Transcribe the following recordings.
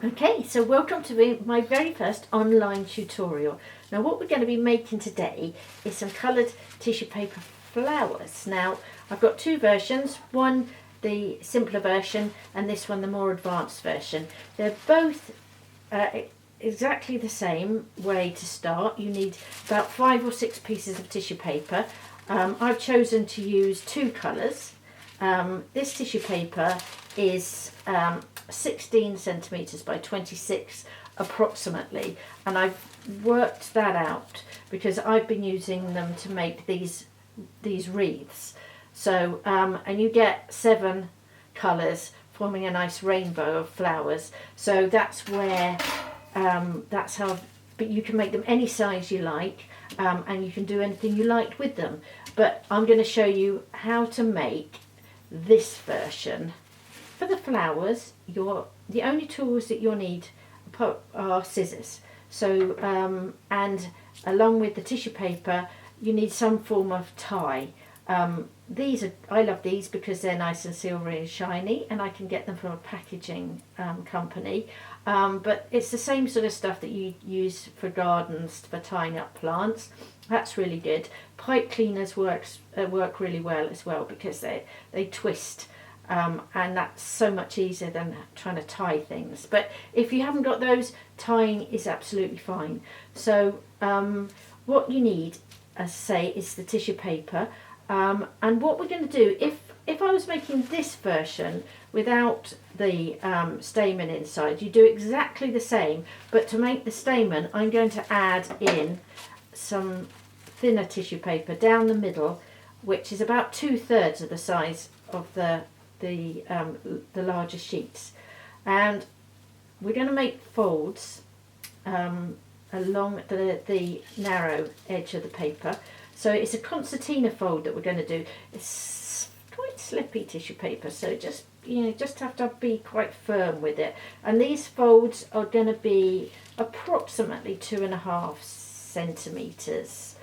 Okay, so welcome to my very first online tutorial. Now what we're going to be making today is some coloured tissue paper flowers. Now I've got two versions, one the simpler version and this one the more advanced version. They're both exactly the same way to start. You need about 5 or 6 pieces of tissue paper. I've chosen to use two colours. This tissue paper is 16 centimetres by 26 approximately, and I've worked that out because I've been using them to make these wreaths. So and you get 7 colours forming a nice rainbow of flowers. So that's where that's how, but you can make them any size you like, and you can do anything you like with them. But I'm going to show you how to make this version. For the flowers, the only tools that you'll need are scissors. So and along with the tissue paper, you need some form of tie. I love these because they're nice and silvery and shiny, and I can get them from a packaging company. But it's the same sort of stuff that you use for gardens for tying up plants. That's really good. Pipe cleaners work really well as well because they twist. And that's so much easier than trying to tie things. But if you haven't got those, tying is absolutely fine. So what you need, as I say, is the tissue paper. And what we're going to do, if I was making this version without the stamen inside, you do exactly the same. But to make the stamen, I'm going to add in some thinner tissue paper down the middle, which is about 2/3 of the size of the larger sheets, and we're going to make folds along the narrow edge of the paper. So it's a concertina fold that we're going to do. It's quite slippy tissue paper, so just have to be quite firm with it. And these folds are going to be approximately 2.5 centimeters,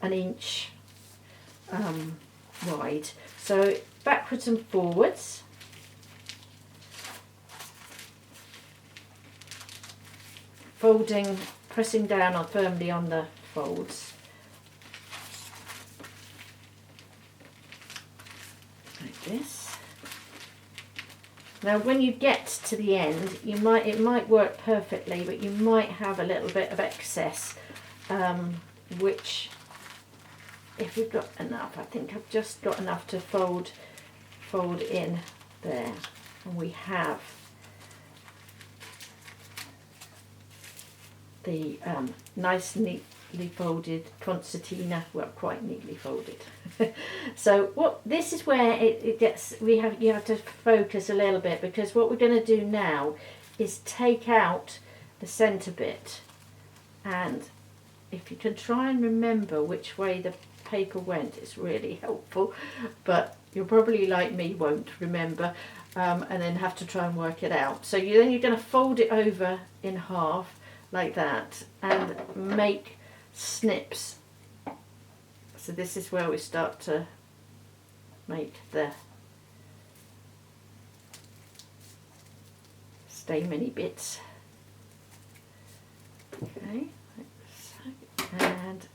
an inch wide. So backwards and forwards. Folding, pressing down firmly on the folds. Like this. Now when you get to the end, it might work perfectly, but you might have a little bit of excess, which, if you've got enough, I think I've just got enough to fold in there, and we have the nice neatly folded concertina, well, quite neatly folded. So this is where it gets, you have to focus a little bit, because what we're going to do now is take out the centre bit, and if you can try and remember which way the paper went, it's really helpful, but you'll probably, like me, won't remember, and then have to try and work it out. So then you're going to fold it over in half like that and make snips. So this is where we start to make the stameny bits. Okay, like so, and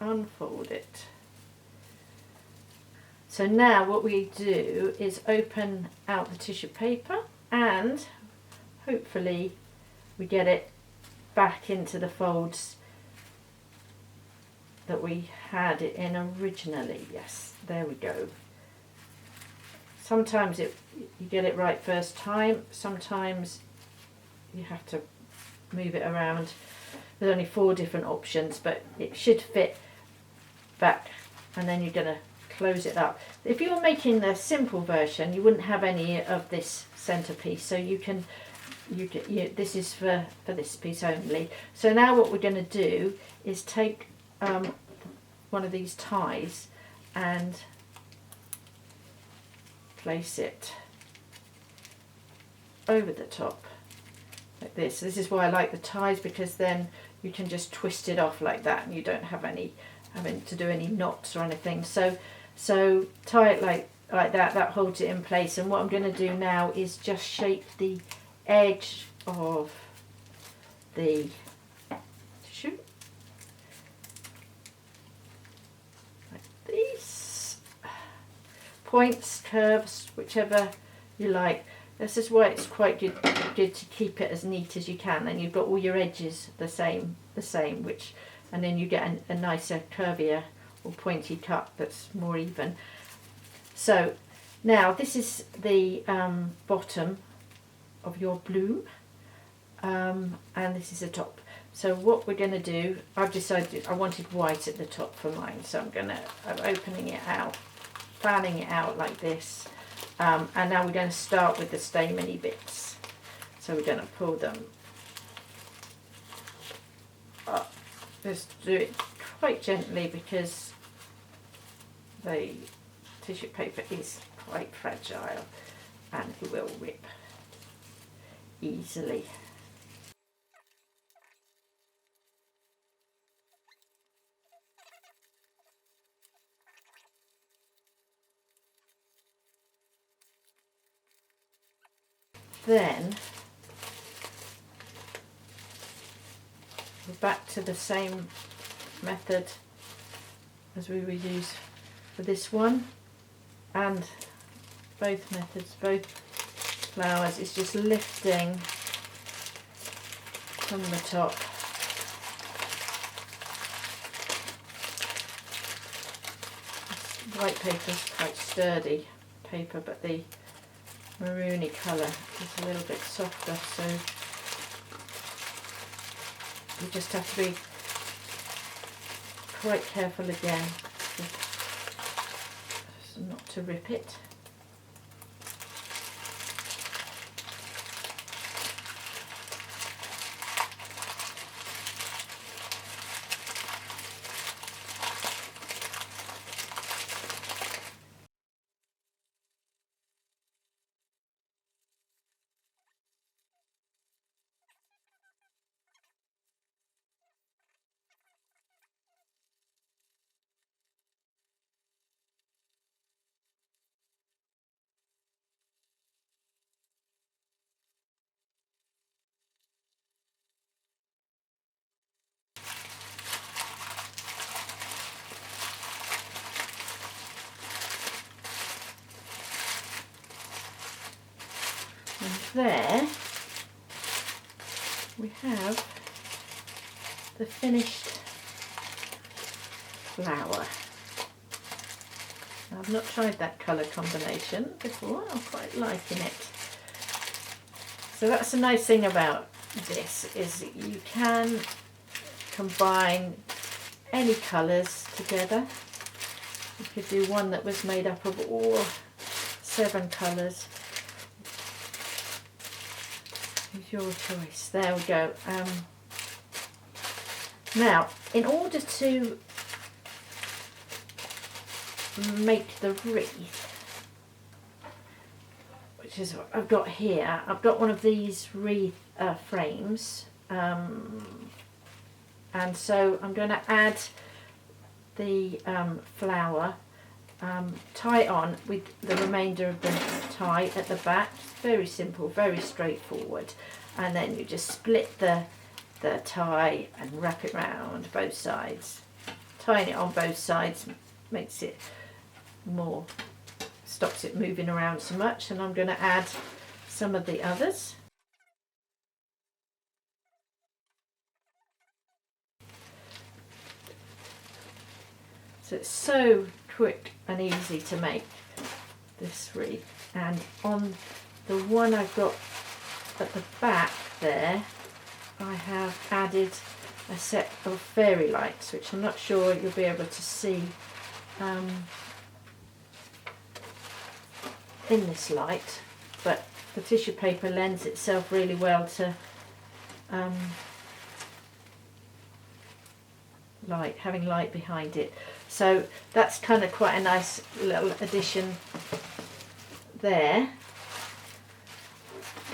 unfold it. So now what we do is open out the tissue paper, and hopefully we get it back into the folds that we had it in originally. Yes, there we go. Sometimes you get it right first time, sometimes you have to move it around. There's only 4 different options, but it should fit back, and then you're going to close it up. If you were making the simple version, you wouldn't have any of this centerpiece, so this is for this piece only. So now what we're going to do is take one of these ties and place it over the top like this. This is why I like the ties, because then you can just twist it off like that, and you don't have having to do any knots or anything. So tie it like that holds it in place. And what I'm going to do now is just shape the edge of the tissue, like these, points, curves, whichever you like. This is why it's quite good to keep it as neat as you can. Then you've got all your edges the same, which, and then you get a nicer, curvier or pointy cut that's more even. So now this is the bottom of your bloom, and this is the top. So what we're going to do, I've decided I wanted white at the top for mine, so I'm opening it out, fanning it out like this, and now we're going to start with the stameny bits. So we're going to pull them up. Just do it quite gently because the tissue paper is quite fragile and it will rip easily. Then we're back to the same method as we would use for this one, and both methods, both flowers, is just lifting from the top. This white paper is quite sturdy paper, but the maroony colour is a little bit softer, so you just have to be quite careful again not to rip it. And there we have the finished flower. Now, I've not tried that colour combination before, I'm quite liking it. So that's the nice thing about this, is that you can combine any colours together. You could do one that was made up of all 7 colours. It's your choice. There we go. Now, in order to make the wreath, which is what I've got here, I've got one of these wreath frames, and so I'm going to add the flower, tie it on with the remainder of the tie at the back. Very simple, very straightforward, and then you just split the tie and wrap it round both sides. Tying it on both sides makes it more, stops it moving around so much, and I'm going to add some of the others. So it's so quick and easy to make this wreath, and on the one I've got at the back there, I have added a set of fairy lights, which I'm not sure you'll be able to see in this light, but the tissue paper lends itself really well to light, having light behind it. So that's kind of quite a nice little addition there.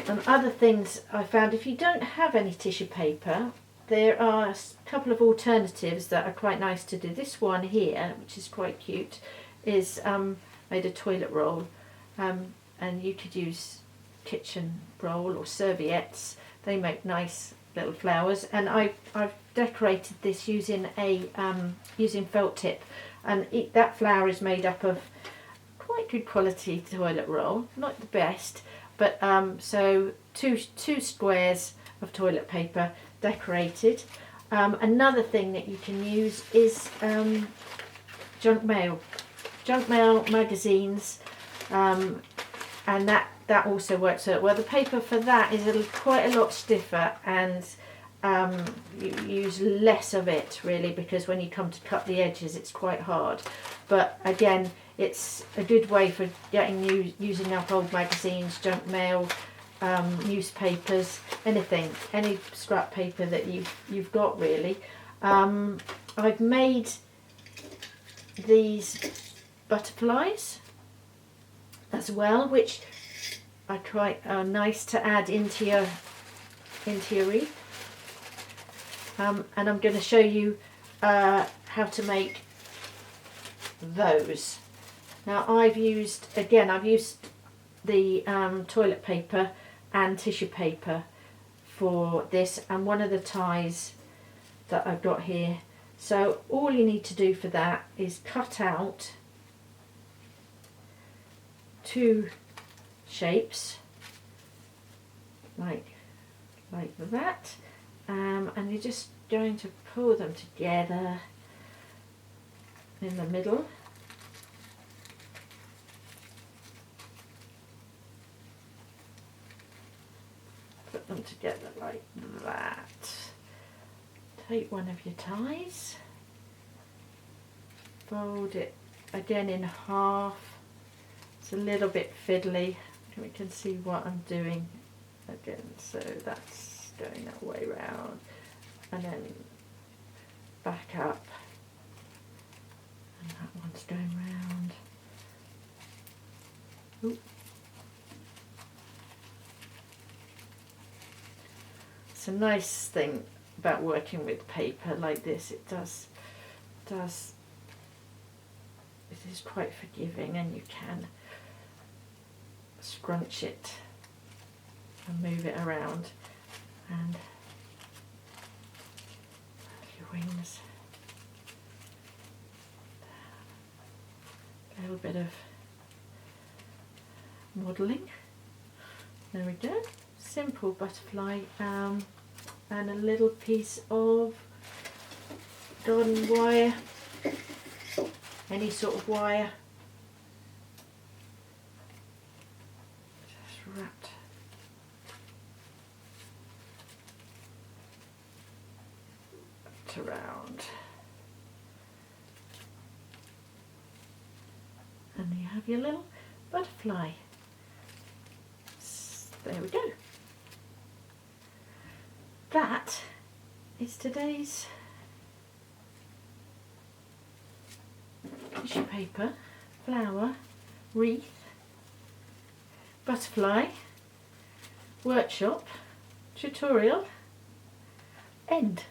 And other things I found, if you don't have any tissue paper, there are a couple of alternatives that are quite nice to do. This one here, which is quite cute, is made of toilet roll, and you could use kitchen roll or serviettes. They make nice little flowers, and I've decorated this using a using felt tip, and that flower is made up of quite good quality toilet roll, not the best, but so two squares of toilet paper decorated. Another thing that you can use is junk mail magazines, and that also works out well. The paper for that is quite a lot stiffer, and you use less of it really, because when you come to cut the edges it's quite hard. But again, it's a good way for using up old magazines, junk mail, newspapers, any scrap paper that you've got really. I've made these butterflies as well, which are quite nice to add into your wreath. And I'm going to show you how to make those. Now I've used the toilet paper and tissue paper for this, and one of the ties that I've got here. So all you need to do for that is cut out two shapes like that, and you're just going to pull them together in the middle. Put them together like that. Take one of your ties, fold it again in half. It's a little bit fiddly. We can see what I'm doing again. So that's going that way round, and then back up, and that one's going round. Ooh. It's a nice thing about working with paper like this. It is quite forgiving, and you can scrunch it and move it around, and your wings. A little bit of modelling. There we go. Simple butterfly, and a little piece of garden wire, any sort of wire, just wrapped around, and you have your little butterfly. There we go. That is today's tissue paper, flower, wreath, butterfly, workshop, tutorial, end.